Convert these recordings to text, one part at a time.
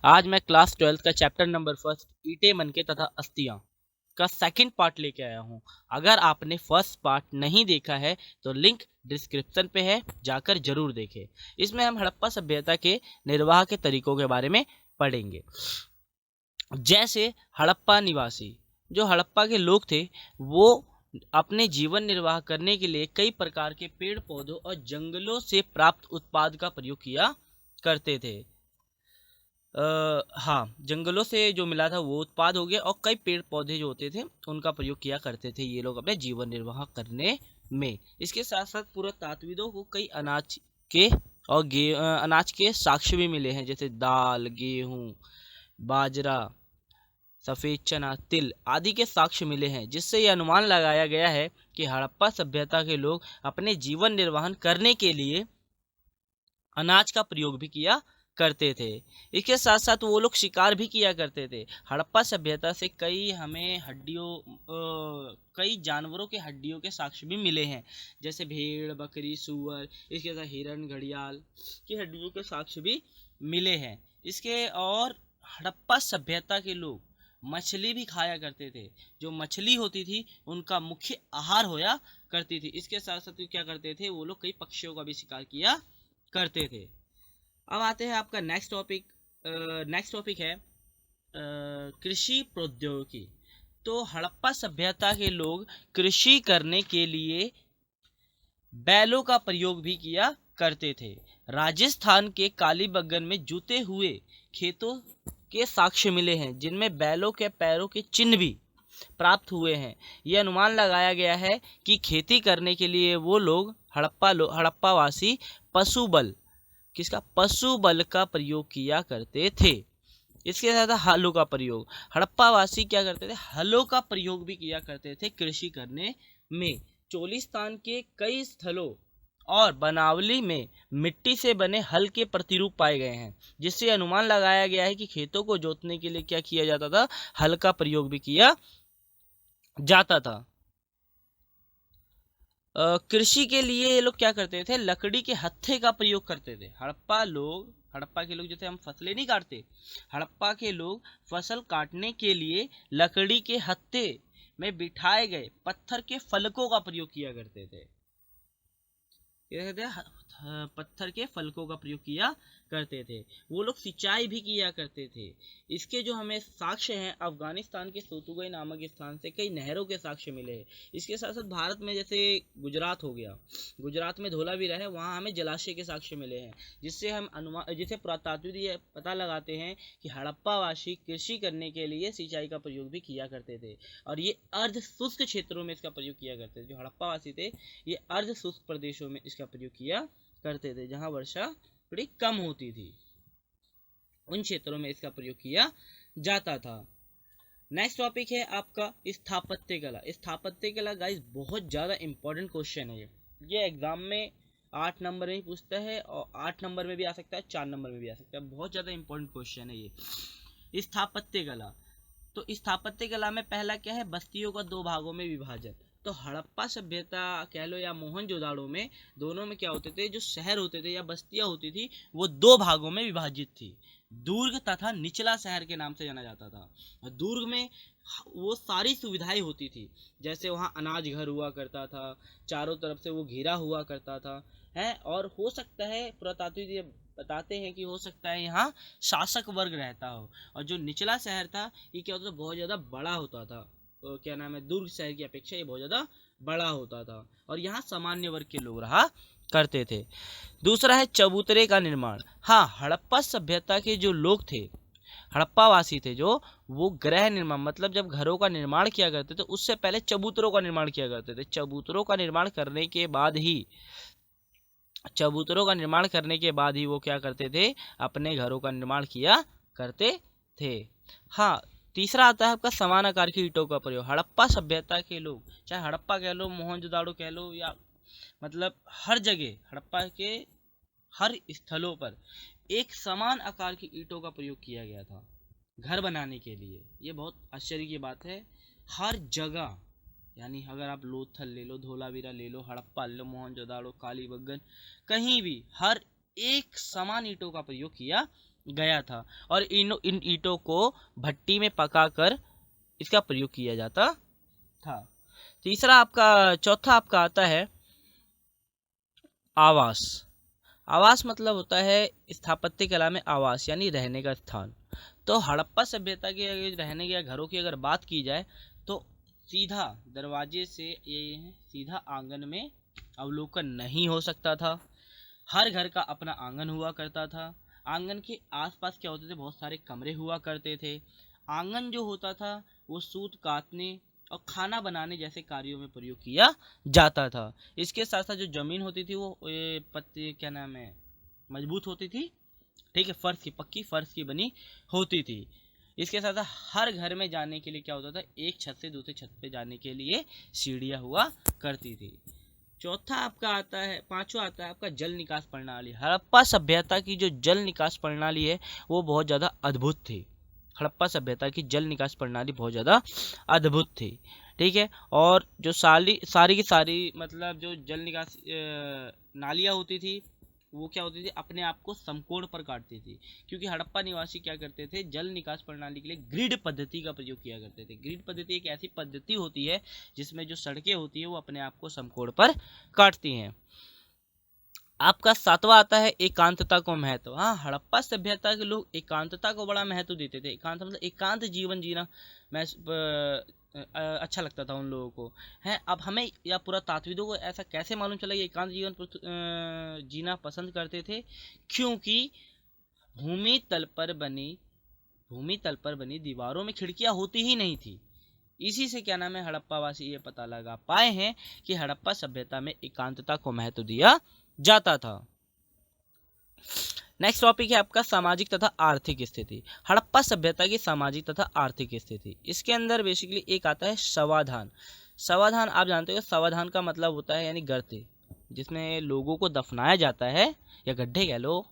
आज मैं क्लास 12 का चैप्टर नंबर 1 ईंटें मनके तथा अस्थियां का सेकंड पार्ट लेके आया हूं। अगर आपने फर्स्ट पार्ट नहीं देखा है तो लिंक डिस्क्रिप्शन पे है, जाकर जरूर देखें। इसमें हम हड़प्पा सभ्यता के निर्वाह के तरीकों के बारे में पढ़ेंगे। जैसे हड़प्पा निवासी, जो हड़प्पा के लोग थे वो अपने जीवन निर्वाह करने के लिए कई प्रकार के पेड़ पौधों और जंगलों से प्राप्त उत्पाद का प्रयोग किया करते थे। हाँ, जंगलों से जो मिला था वो उत्पाद हो गया और कई पेड़ पौधे जो होते थे उनका प्रयोग किया करते थे ये लोग अपने जीवन निर्वाह करने में। इसके साथ साथ पुरातात्विदों को कई अनाज के और अनाज के साक्ष्य भी मिले हैं, जैसे दाल, गेहूं, बाजरा, सफेद चना, तिल आदि के साक्ष्य मिले हैं, जिससे यह अनुमान लगाया गया है कि हड़प्पा सभ्यता के लोग अपने जीवन निर्वाहन करने के लिए अनाज का प्रयोग भी किया करते थे। इसके साथ साथ वो लोग शिकार भी किया करते थे। हड़प्पा सभ्यता से कई जानवरों के हड्डियों के साक्ष्य भी मिले हैं, जैसे भेड़, बकरी, सूअर, इसके साथ हिरण, घड़ियाल की हड्डियों के साक्ष्य भी मिले हैं। इसके और हड़प्पा सभ्यता के लोग मछली भी खाया करते थे। जो मछली होती थी उनका मुख्य आहार होया करती थी। इसके साथ साथ क्या करते थे वो लोग, कई पक्षियों का भी शिकार किया करते थे। अब आते हैं आपका नेक्स्ट टॉपिक है कृषि प्रौद्योगिकी। तो हड़प्पा सभ्यता के लोग कृषि करने के लिए बैलों का प्रयोग भी किया करते थे। राजस्थान के कालीबंगन में जुते हुए खेतों के साक्ष्य मिले हैं, जिनमें बैलों के पैरों के चिन्ह भी प्राप्त हुए हैं। यह अनुमान लगाया गया है कि खेती करने के लिए वो लोग हड़प्पावासी पशु बल का प्रयोग किया करते थे। इसके साथ हलों का प्रयोग, हड़प्पावासी क्या करते थे, हलों का प्रयोग भी किया करते थे कृषि करने में। चोलिस्तान के कई स्थलों और बनावली में मिट्टी से बने हल के प्रतिरूप पाए गए हैं, जिससे अनुमान लगाया गया है कि खेतों को जोतने के लिए क्या किया जाता था, हल का प्रयोग भी किया जाता था। कृषि के लिए ये लोग क्या करते थे, लकड़ी के हत्थे का प्रयोग करते थे। हड़प्पा के लोग जैसे हम फसलें नहीं काटते, हड़प्पा के लोग फसल काटने के लिए लकड़ी के हत्थे में बिठाए गए पत्थर के फलकों का प्रयोग किया करते थे। पत्थर के फलकों का प्रयोग किया करते थे। वो लोग सिंचाई भी किया करते थे। इसके जो हमें साक्ष्य हैं, अफगानिस्तान के सोतुगई नामक स्थान से कई नहरों के साक्ष्य मिले हैं। इसके साथ साथ भारत में जैसे गुजरात हो गया, गुजरात में धोलावीरा है, वहाँ हमें जलाशय के साक्ष्य मिले हैं, जिससे पुरातात्विद ये पता लगाते हैं कि हड़प्पावासी कृषि करने के लिए सिंचाई का प्रयोग भी किया करते थे, और ये अर्ध शुष्क क्षेत्रों में इसका प्रयोग किया करते थे। जो हड़प्पावासी थे ये अर्ध शुष्क प्रदेशों में इसका प्रयोग किया करते थे, जहां वर्षा थोड़ी कम होती थी, उन क्षेत्रों में इसका प्रयोग किया जाता था। नेक्स्ट टॉपिक है आपका स्थापत्य कला। स्थापत्य कला गाइस बहुत ज्यादा इंपॉर्टेंट क्वेश्चन है। ये एग्जाम में 8 नंबर में पूछता है, और 8 नंबर में भी आ सकता है, 4 नंबर में भी आ सकता है। बहुत ज्यादा इंपॉर्टेंट क्वेश्चन है ये स्थापत्य कला। तो स्थापत्य कला में पहला क्या है, बस्तियों का 2 भागों में विभाजन। तो हड़प्पा सभ्यता कह लो या मोहनजोदाड़ो में, दोनों में क्या होते थे, जो शहर होते थे या बस्तियां होती थी वो 2 भागों में विभाजित थी। दुर्ग तथा निचला शहर के नाम से जाना जाता था। और दुर्ग में वो सारी सुविधाएं होती थी, जैसे वहाँ अनाज घर हुआ करता था, चारों तरफ से वो घिरा हुआ करता था है, और हो सकता है पुरातात्विक ये बताते हैं कि हो सकता है यहाँ शासक वर्ग रहता हो। और जो निचला शहर था ये क्या होता था, बहुत ज़्यादा बड़ा होता था। तो क्या नाम है, दुर्ग शहर की अपेक्षा ये बहुत ज़्यादा बड़ा होता था, और यहाँ सामान्य वर्ग के लोग रहा करते थे। दूसरा है चबूतरे का निर्माण। हाँ, हड़प्पा सभ्यता के जो लोग थे, हड़प्पावासी थे जो, वो गृह निर्माण मतलब जब घरों का निर्माण किया करते थे उससे पहले चबूतरों का निर्माण किया करते थे। चबूतरों का निर्माण करने के बाद ही वो क्या करते थे, अपने घरों का निर्माण किया करते थे। हाँ, तीसरा आता है आपका समान आकार की ईंटों का प्रयोग। हड़प्पा सभ्यता के लोग, चाहे हड़प्पा कह लो, मोहनजोदाड़ो कह लो, या मतलब हर जगह हड़प्पा के हर स्थलों पर एक समान आकार की ईंटों का प्रयोग किया गया था घर बनाने के लिए। ये बहुत आश्चर्य की बात है। हर जगह, यानी अगर आप लोथल ले लो, धोलावीरा ले लो, हड़प्पा ले लो, मोहनजोदाड़ो, कालीबंगन, कहीं भी हर एक समान ईंटों का प्रयोग किया गया था और इन ईंटों को भट्टी में पकाकर इसका प्रयोग किया जाता था। चौथा आपका आता है आवास। आवास मतलब होता है स्थापत्य कला में आवास यानी रहने का स्थान। तो हड़प्पा सभ्यता के रहने या घरों की अगर बात की जाए तो सीधा दरवाजे से ये सीधा आंगन में अवलोकन नहीं हो सकता था। हर घर का अपना आंगन हुआ करता था। आंगन के आसपास क्या होते थे, बहुत सारे कमरे हुआ करते थे। आंगन जो होता था वो सूत काटने और खाना बनाने जैसे कार्यों में प्रयोग किया जाता था। इसके साथ साथ जो जमीन होती थी वो पत्ते क्या नाम है मजबूत होती थी, ठीक है, फर्श की पक्की फर्श की बनी होती थी। इसके साथ साथ हर घर में जाने के लिए क्या होता था, एक छत से दूसरी छत पे जाने के लिए सीढ़ियाँ हुआ करती थी। पांचवा आता है आपका जल निकास प्रणाली। हड़प्पा सभ्यता की जो जल निकास प्रणाली है वो बहुत ज़्यादा अद्भुत थी। हड़प्पा सभ्यता की जल निकास प्रणाली बहुत ज़्यादा अद्भुत थी, ठीक है। और जो सारी की सारी मतलब जो जल निकास नालियाँ होती थी वो क्या होती थी, अपने आप को समकोण पर काटती थी, क्योंकि हड़प्पा निवासी क्या करते थे, जल निकास प्रणाली के लिए ग्रिड पद्धति का प्रयोग किया करते थे। ग्रिड पद्धति एक ऐसी पद्धति होती है जिसमें जो सड़कें होती है वो अपने आप को समकोण पर काटती हैं। आपका सातवां आता है एकांतता को महत्व। हाँ, हड़प्पा सभ्यता के लोग एकांतता को बड़ा महत्व देते थे। एकांत मतलब एकांत जीवन जीना अच्छा लगता था उन लोगों को, है। अब हमें या पुरातात्विदों को ऐसा कैसे मालूम चला कि एकांत जीवन जीना पसंद करते थे, क्योंकि भूमि तल पर बनी दीवारों में खिड़कियां होती ही नहीं थी। इसी से क्या नाम है हड़प्पा वासी ये पता लगा पाए हैं कि हड़प्पा सभ्यता में एकांतता को महत्व दिया जाता था। नेक्स्ट टॉपिक है आपका सामाजिक तथा आर्थिक स्थिति। हड़प्पा सभ्यता की सामाजिक तथा आर्थिक स्थिति, इसके अंदर बेसिकली एक आता है शवाधान। शवाधान आप जानते हो, शवाधान का मतलब होता है यानी गर्ते, जिसमें लोगों को दफनाया जाता है या गड्ढे कह लो,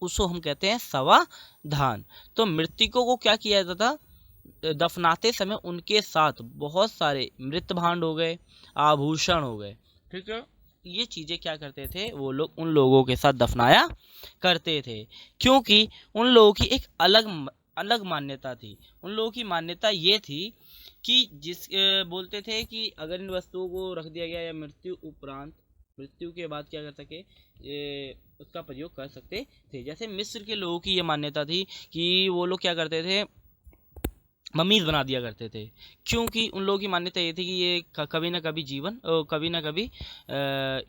उसको हम कहते हैं शवाधान। तो मृतकों को क्या किया जाता था, दफनाते समय उनके साथ बहुत सारे मृत भांड हो गए, आभूषण हो गए, ठीक है, ये चीज़ें क्या करते थे वो लोग उन लोगों के साथ दफनाया करते थे, क्योंकि उन लोगों की एक अलग मान्यता थी। उन लोगों की मान्यता ये थी कि बोलते थे कि अगर इन वस्तुओं को रख दिया गया या मृत्यु के बाद क्या कर सके, उसका प्रयोग कर सकते थे। जैसे मिस्र के लोगों की ये मान्यता थी कि वो लोग क्या करते थे, मम्मीज बना दिया करते थे, क्योंकि उन लोगों की मान्यता ये थी कि ये कभी ना कभी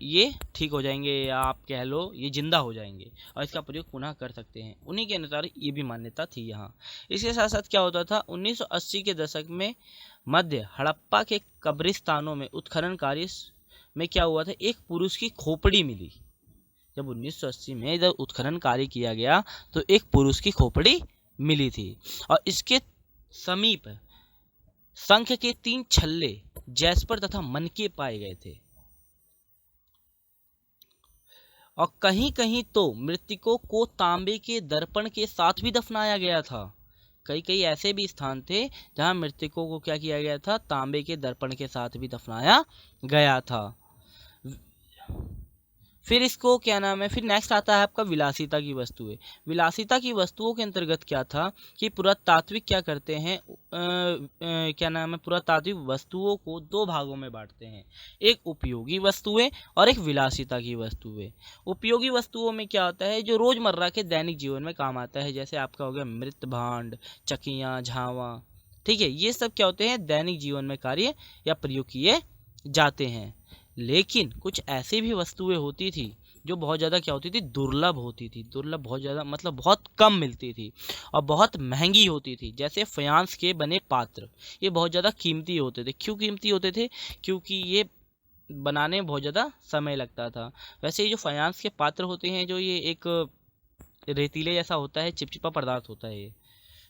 ये ठीक हो जाएंगे, या आप कह लो ये जिंदा हो जाएंगे और इसका प्रयोग पुनः कर सकते हैं। उन्हीं के अनुसार ये भी मान्यता थी यहाँ। इसके साथ साथ क्या होता था, 1980 के दशक में मध्य हड़प्पा के कब्रिस्तानों में उत्खनन कार्य में क्या हुआ था, एक पुरुष की खोपड़ी मिली। जब 1980 में जब उत्खनन कार्य किया गया तो एक पुरुष की खोपड़ी मिली थी और इसके समीप शंख के 3 छल्ले, जैस्पर तथा मनके पाए गए थे। और कहीं कहीं तो मृतकों को तांबे के दर्पण के साथ भी दफनाया गया था। कई ऐसे भी स्थान थे जहां मृतकों को क्या किया गया था, तांबे के दर्पण के साथ भी दफनाया गया था। फिर इसको क्या नाम है, फिर नेक्स्ट आता है आपका विलासिता की वस्तुएं। विलासिता की वस्तुओं के अंतर्गत क्या था कि पुरातात्विक क्या करते हैं, क्या नाम है, पुरातात्विक वस्तुओं को 2 भागों में बांटते हैं, एक उपयोगी वस्तुएं और एक विलासिता की वस्तुएं। उपयोगी वस्तुओं में क्या होता है, जो रोजमर्रा के दैनिक जीवन में काम आता है, जैसे आपका हो गया मृत भांड, चकियाँ, झावा, ठीक है, ये सब क्या होते हैं, दैनिक जीवन में कार्य या प्रयोग किए जाते हैं। लेकिन कुछ ऐसी भी वस्तुएं होती थी जो बहुत ज़्यादा क्या होती थी, दुर्लभ होती थी। दुर्लभ बहुत ज़्यादा मतलब बहुत कम मिलती थी और बहुत महंगी होती थी। जैसे फायांस के बने पात्र, ये बहुत ज़्यादा कीमती होते थे। क्यों कीमती होते थे, क्योंकि ये बनाने में बहुत ज़्यादा समय लगता था। वैसे ये जो फायांस के पात्र होते हैं, जो ये एक रेतीले जैसा होता है, चिपचिपा पदार्थ होता है ये,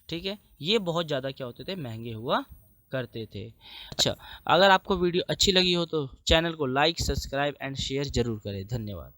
ठीक है, ये बहुत ज़्यादा क्या होते थे, महंगे हुआ करते थे। अच्छा, अगर आपको वीडियो अच्छी लगी हो तो चैनल को लाइक, सब्सक्राइब एंड शेयर जरूर करें। धन्यवाद।